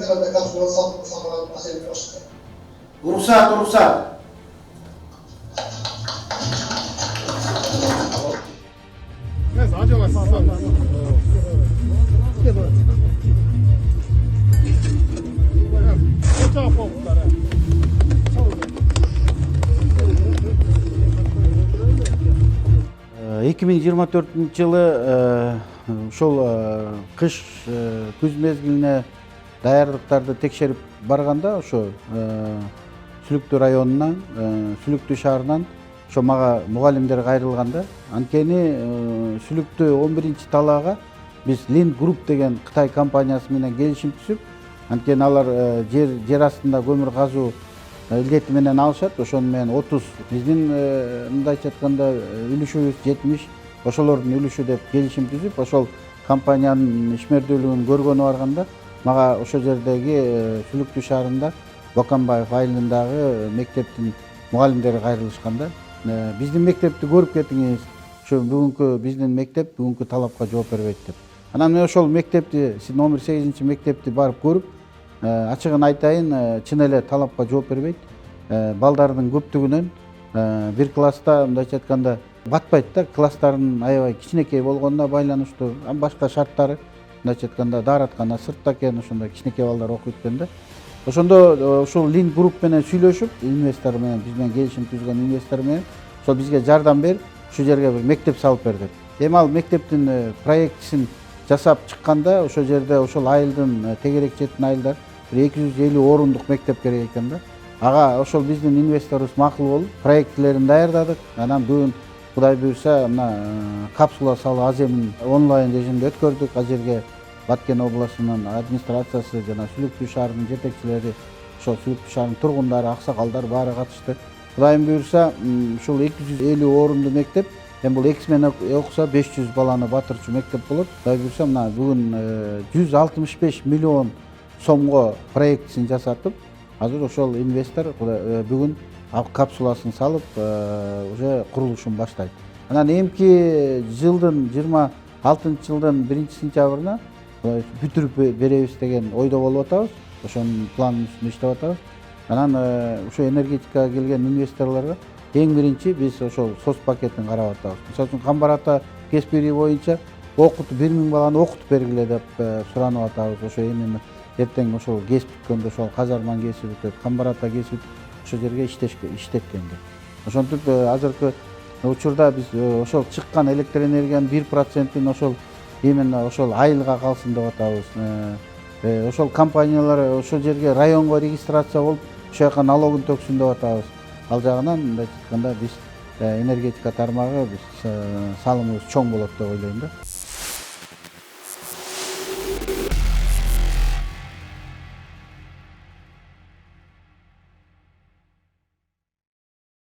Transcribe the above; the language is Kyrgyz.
инвесторlarда капсула салып әсер başladı. Ruhsat. Neyse acaba Ocak oldular. 2024-жылы ошол кыш күз мезгилине даярдыктарды текшерип барганда ошо Сүлүктүү районунан, Сүлүктүү шаарынан ошо мага мугалимдер кайрылганда, анткени Сүлүктүү 11-талаага биз Лин Групп деген Кытай компаниясы менен келишим түзүп, анткени алар жер астында көмүр казуу илдети менен алышат. Ошону менен 30, биздин мындайча айтканда үлүшүбүз 70, ошолордун үлүшү деп келишим түзүп, ошол компаниянын ишмердүүлүгүн көргөнү барганда, мага ошол жердеги Сүлүктүү шаарында Боканбаев айылындагы мектептин мугалимдери кайрылышканда, биздин мектепти көрүп кетиңиз, ошо бүгүнкү биздин мектеп бүгүнкү талапка жооп бербейт деп. Анан мен ошол мектепти, номер 8 мектепти барып көрүп, ачыгын айтайын, чын эле талапка жооп бербейт. Балдардын көптүгүнөн бир класста мындайча айтканда батпайт да, класстардын аябай кичинекей болгонуна байланыштуу, башка шарттары мындайча айтканда даараткана сыртта экен, ошондой кичинекей балдар окуйт экен да. Ошондо ошол Лин Групп менен сүйлөшүп, инвестор менен, биз менен келишим түзгөн инвестор менен, ошол бизге жардам берип, ушул жерге бир мектеп салып берди. Эми ал мектептин проектисин жасап чыкканда, ошол жерде ошол айылдын тегерек четтин айылдар 250 орундук мектеп керек экен да. Ага ошол биздин инвесторубуз макул болуп, проектилерин даярдадык. Анан бүгүн Кудай буйрса, мына капсула салуу аземин онлайн режимде өткөрдүк. Ал жерге Баткен областынын администрациясы жана Сүлүктүү шаарынын жетекчилери, ошол Сүлүктүү шаарынын тургундары, аксакалдар баары катышты. Кудайым буйрса, ушул 250 орунду мектеп, эми бул экс менен окуса 500 баланы батырчу мектеп болот. Кудай буйрса, мына бүгүн 165 миллион сомго проектисин жасатып, азыр ошол инвестор бүгүн капсуласын салып, уже курулушун баштайт. Анан эмки жылдын 26-жылдын 1-сентябрына бүтүрүп беребиз деген ойдо болуп атабыз. Ошонун планын үстүндө иштеп атабыз. Анан ошо энергетикага келген инвесторлорго эң биринчи биз ошол соц пакетин карап атабыз. Мисалы үчүн Камбар ата кеспири боюнча 1000 баланы окутуп бергиле деп суранып атабыз. Ошо эми эртең ошол кесип бүткөндө ошол Казарман кесип бүтөт, Камбар ата кесип ошол жерге иштеткенде. Ошентип азыркы учурда биз ошол чыккан электр энергиянын 1%-ин ошол именно ошол айылга калсын деп атабыз. Ошол компаниялар ошол жерге районго регистрация болуп, ошол жака налогун төксүн деп атабыз. Ал жагынан мындай айтканда биз энергетика тармагы биз салымыбыз чоң болот деп ойлойм да.